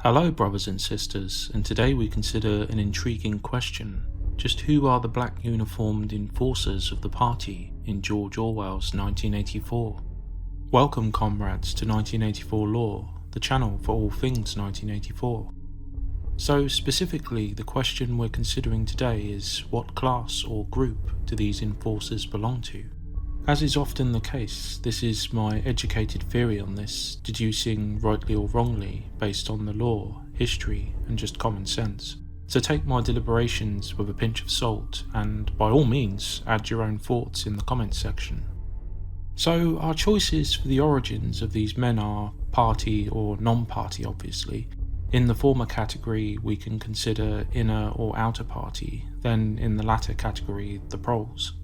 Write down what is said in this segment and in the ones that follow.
Hello brothers and sisters, and today we consider an intriguing question. Just who are the black uniformed enforcers of the party in George Orwell's 1984? Welcome comrades to 1984 Lore, the channel for all things 1984. So specifically, the question we're considering today is what class or group do these enforcers belong to? As is often the case, this is my educated theory on this, deducing rightly or wrongly based on the law, history and just common sense. So take my deliberations with a pinch of salt and by all means add your own thoughts in the comments section. So our choices for the origins of these men are party or non-party obviously. In the former category we can consider inner or outer party, then in the latter category the proles.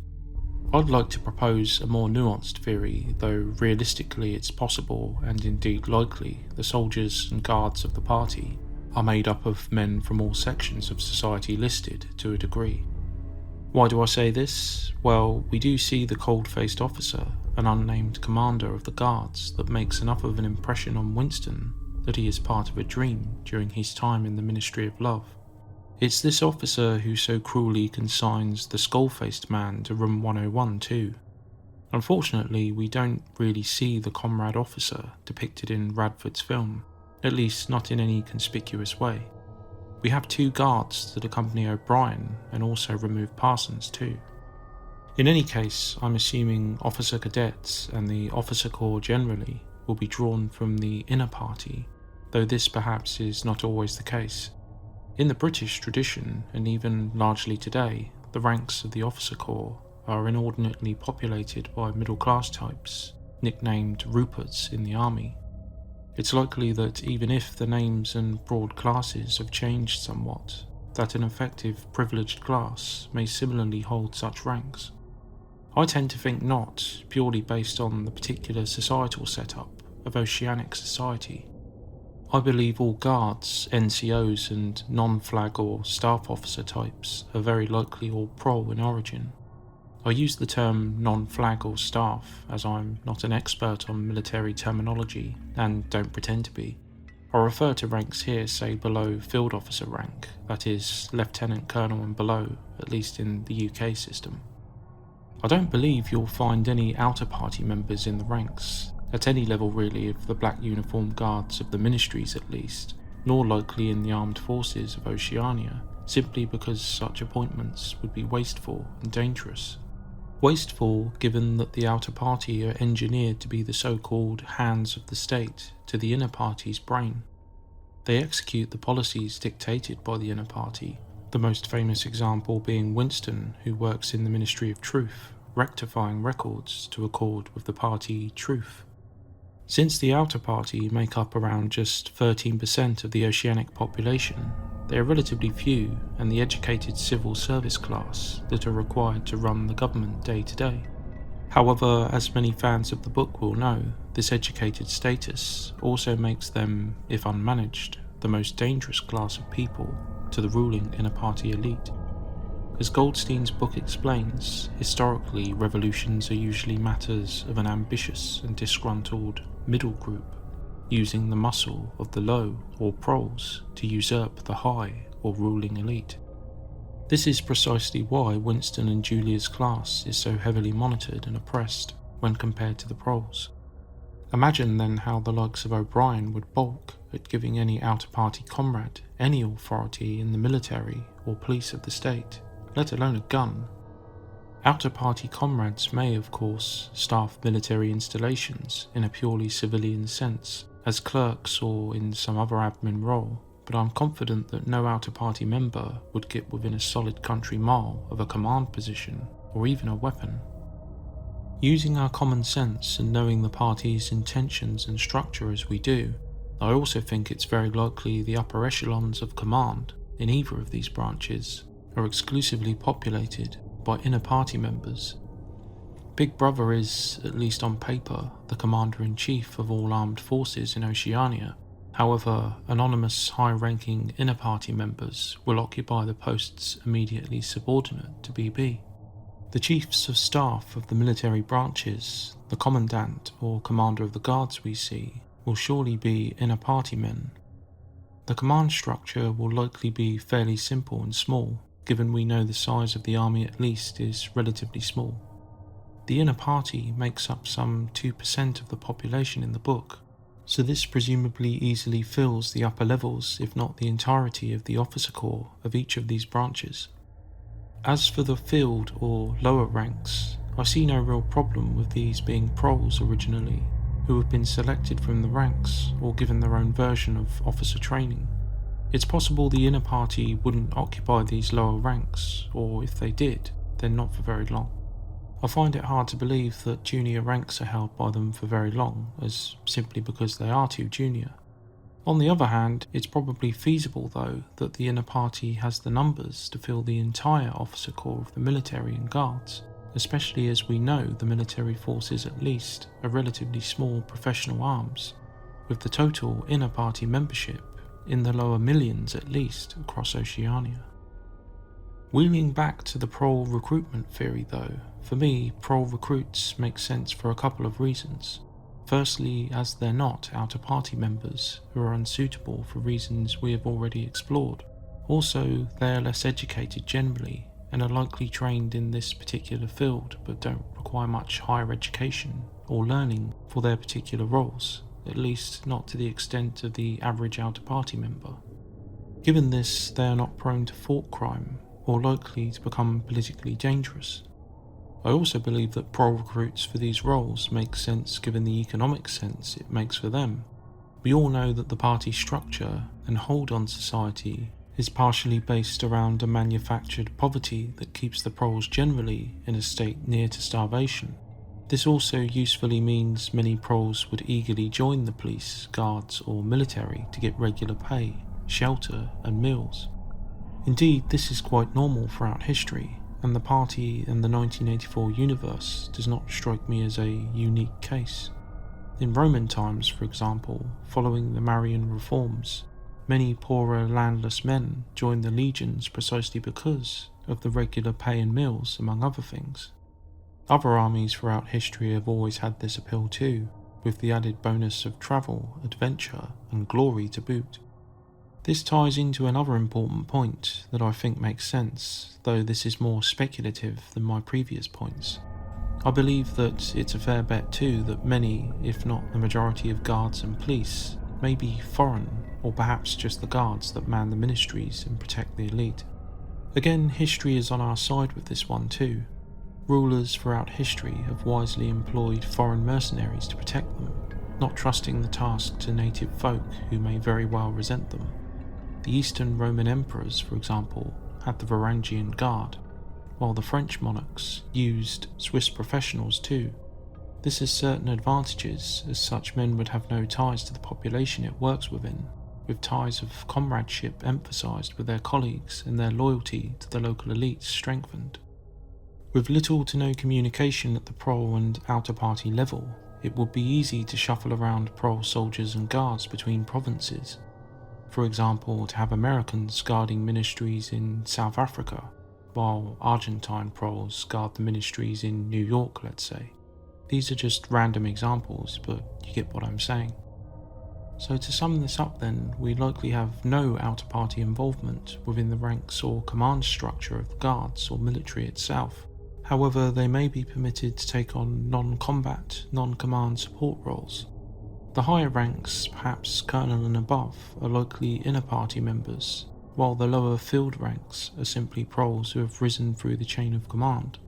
I'd like to propose a more nuanced theory, though realistically it's possible and indeed likely the soldiers and guards of the party are made up of men from all sections of society listed to a degree. Why do I say this? Well, we do see the cold-faced officer, an unnamed commander of the guards that makes enough of an impression on Winston that he is part of a dream during his time in the Ministry of Love. It's this officer who so cruelly consigns the skull-faced man to room 101 too. Unfortunately, we don't really see the comrade officer depicted in Radford's film, at least not in any conspicuous way. We have two guards that accompany O'Brien and also remove Parsons too. In any case, I'm assuming officer cadets and the officer corps generally will be drawn from the inner party, though this perhaps is not always the case. In the British tradition, and even largely today, the ranks of the officer corps are inordinately populated by middle-class types, nicknamed Ruperts in the army. It's likely that even if the names and broad classes have changed somewhat, that an effective privileged class may similarly hold such ranks. I tend to think not, purely based on the particular societal setup of oceanic society. I believe all guards, NCOs and non-flag or staff officer types are very likely all prole in origin. I use the term non-flag or staff as I'm not an expert on military terminology and don't pretend to be. I refer to ranks here say below field officer rank, that is lieutenant colonel and below, at least in the UK system. I don't believe you'll find any outer party members in the ranks, at any level really of the black uniformed guards of the ministries at least, nor likely in the armed forces of Oceania, simply because such appointments would be wasteful and dangerous. Wasteful given that the outer party are engineered to be the so-called hands of the state to the inner party's brain. They execute the policies dictated by the inner party, the most famous example being Winston, who works in the Ministry of Truth, rectifying records to accord with the party truth. Since the outer party make up around just 13% of the oceanic population, they are relatively few and the educated civil service class that are required to run the government day to day. However, as many fans of the book will know, this educated status also makes them, if unmanaged, the most dangerous class of people to the ruling inner party elite. As Goldstein's book explains, historically revolutions are usually matters of an ambitious and disgruntled middle group, using the muscle of the low or proles to usurp the high or ruling elite. This is precisely why Winston and Julia's class is so heavily monitored and oppressed when compared to the proles. Imagine then how the likes of O'Brien would balk at giving any outer party comrade any authority in the military or police of the state, let alone a gun. Outer party comrades may, of course, staff military installations in a purely civilian sense, as clerks or in some other admin role, but I'm confident that no outer party member would get within a solid country mile of a command position or even a weapon. Using our common sense and knowing the party's intentions and structure as we do, I also think it's very likely the upper echelons of command in either of these branches are exclusively populated by inner party members. Big Brother is, at least on paper, the commander-in-chief of all armed forces in Oceania. However, anonymous high-ranking inner party members will occupy the posts immediately subordinate to BB. The chiefs of staff of the military branches, the commandant or commander of the guards we see, will surely be inner party men. The command structure will likely be fairly simple and small, given we know the size of the army at least is relatively small. The inner party makes up some 2% of the population in the book, so this presumably easily fills the upper levels, if not the entirety of the officer corps of each of these branches. As for the field or lower ranks, I see no real problem with these being proles originally, who have been selected from the ranks or given their own version of officer training. It's possible the inner party wouldn't occupy these lower ranks, or if they did, then not for very long. I find it hard to believe that junior ranks are held by them for very long, as simply because they are too junior. On the other hand, it's probably feasible though that the inner party has the numbers to fill the entire officer corps of the military and guards, especially as we know the military force is at least a relatively small professional arms, with the total inner party membership in the lower millions at least across Oceania. Wheeling back to the prole recruitment theory though, for me, prole recruits make sense for a couple of reasons. Firstly, as they're not outer party members who are unsuitable for reasons we have already explored. Also, they are less educated generally and are likely trained in this particular field but don't require much higher education or learning for their particular roles, at least not to the extent of the average outer party member. Given this, they are not prone to thought crime or likely to become politically dangerous. I also believe that prole recruits for these roles make sense given the economic sense it makes for them. We all know that the party structure and hold on society is partially based around a manufactured poverty that keeps the proles generally in a state near to starvation. This also usefully means many proles would eagerly join the police, guards or military to get regular pay, shelter and meals. Indeed, this is quite normal throughout history, and the party and the 1984 universe does not strike me as a unique case. In Roman times, for example, following the Marian reforms, many poorer landless men joined the legions precisely because of the regular pay and meals, among other things. Other armies throughout history have always had this appeal too, with the added bonus of travel, adventure, and glory to boot. This ties into another important point that I think makes sense, though this is more speculative than my previous points. I believe that it's a fair bet too that many, if not the majority of guards and police, may be foreign, or perhaps just the guards that man the ministries and protect the elite. Again, history is on our side with this one too. Rulers throughout history have wisely employed foreign mercenaries to protect them, not trusting the task to native folk who may very well resent them. The Eastern Roman emperors, for example, had the Varangian Guard, while the French monarchs used Swiss professionals too. This has certain advantages, as such men would have no ties to the population it works within, with ties of comradeship emphasised with their colleagues and their loyalty to the local elites strengthened. With little to no communication at the prole and outer party level, it would be easy to shuffle around prole soldiers and guards between provinces. For example, to have Americans guarding ministries in South Africa, while Argentine proles guard the ministries in New York, let's say. These are just random examples, but you get what I'm saying. So to sum this up then, we likely have no outer party involvement within the ranks or command structure of the guards or military itself. However, they may be permitted to take on non-combat, non-command support roles. The higher ranks, perhaps colonel and above, are likely inner party members, while the lower field ranks are simply proles who have risen through the chain of command.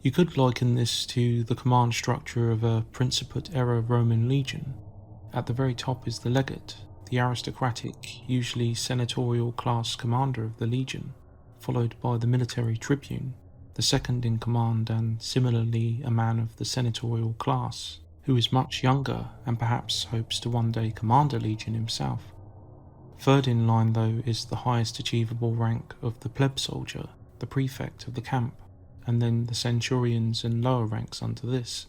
You could liken this to the command structure of a Principate-era Roman legion. At the very top is the legate, the aristocratic, usually senatorial class commander of the legion, followed by the military tribune, the second in command and similarly a man of the senatorial class, who is much younger and perhaps hopes to one day command a legion himself. Third in line though is the highest achievable rank of the plebe soldier, the prefect of the camp, and then the centurions and lower ranks under this.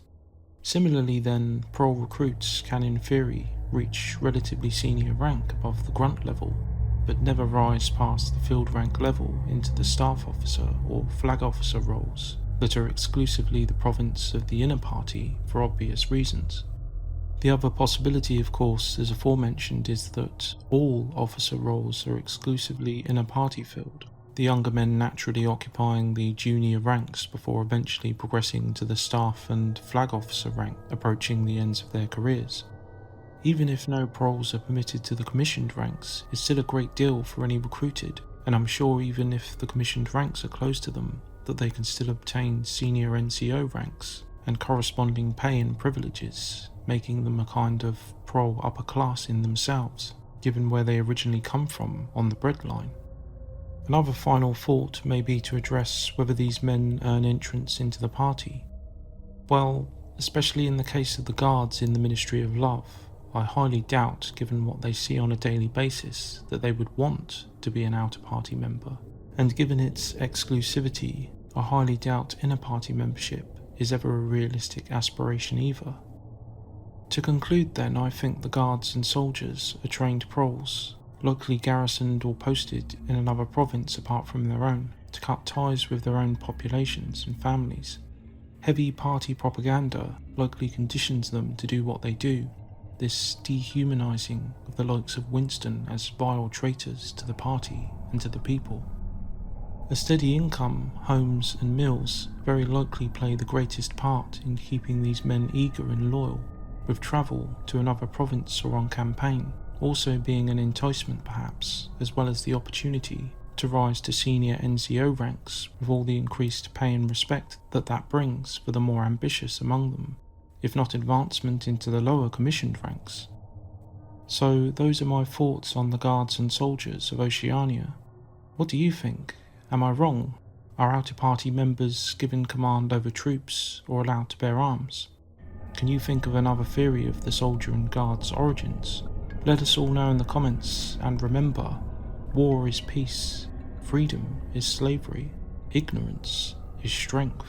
Similarly then, prole recruits can in theory reach relatively senior rank above the grunt level, but never rise past the field rank level into the staff officer or flag officer roles that are exclusively the province of the inner party for obvious reasons. The other possibility, of course, as aforementioned, is that all officer roles are exclusively in a party field, the younger men naturally occupying the junior ranks before eventually progressing to the staff and flag officer rank, approaching the ends of their careers. Even if no proles are permitted to the commissioned ranks, it's still a great deal for any recruited, and I'm sure even if the commissioned ranks are closed to them, that they can still obtain senior NCO ranks and corresponding pay and privileges, making them a kind of prole upper class in themselves, given where they originally come from on the breadline. Another final thought may be to address whether these men earn entrance into the party. Well, especially in the case of the guards in the Ministry of Love, I highly doubt, given what they see on a daily basis, that they would want to be an outer party member, and given its exclusivity, I highly doubt inner party membership is ever a realistic aspiration either. To conclude then, I think the guards and soldiers are trained proles, locally garrisoned or posted in another province apart from their own, to cut ties with their own populations and families. Heavy party propaganda locally conditions them to do what they do, this dehumanizing of the likes of Winston as vile traitors to the party and to the people. A steady income, homes and meals very likely play the greatest part in keeping these men eager and loyal, with travel to another province or on campaign also being an enticement perhaps, as well as the opportunity to rise to senior NCO ranks with all the increased pay and respect that brings for the more ambitious among them, if not advancement into the lower commissioned ranks. So those are my thoughts on the guards and soldiers of Oceania. What do you think? Am I wrong? Are outer party members given command over troops or allowed to bear arms? Can you think of another theory of the soldier and guard's origins? Let us all know in the comments, and remember, war is peace, freedom is slavery, ignorance is strength.